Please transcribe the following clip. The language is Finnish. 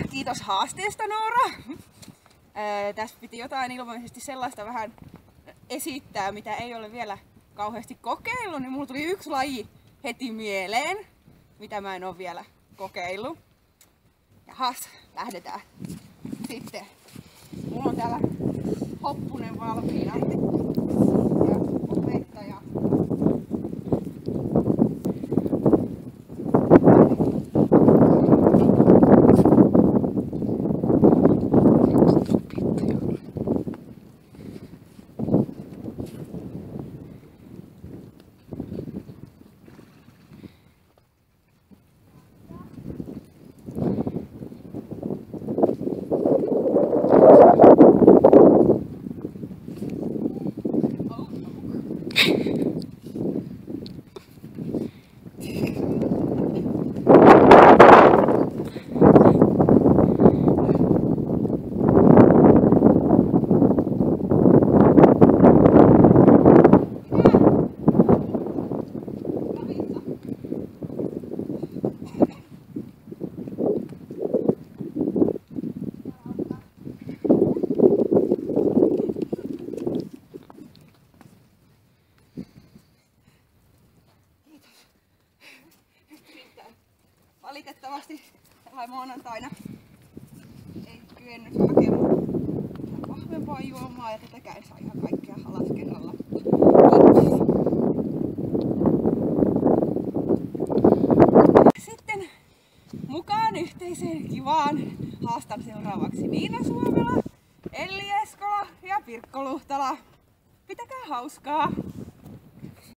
kiitos haasteesta Noora. Tässä piti jotain ilmeisesti sellaista vähän esittää, mitä ei ole vielä kauheasti kokeillut, niin mulla tuli yksi laji heti mieleen, mitä mä en ole vielä kokeillut. Jahas, lähdetään. Sitten mulla on täällä hoppunen valmiina. Ja opettaja. Valitettavasti tällä maanantaina ei kyennyt hakemaan vahvempaa juomaa ja tätäkään saa ihan kaikkea alas kerralla. Sitten mukaan yhteiseen kivaan haastan seuraavaksi Niina Suomela, Elli Eskola ja Pirkko Luhtala. Pitäkää hauskaa!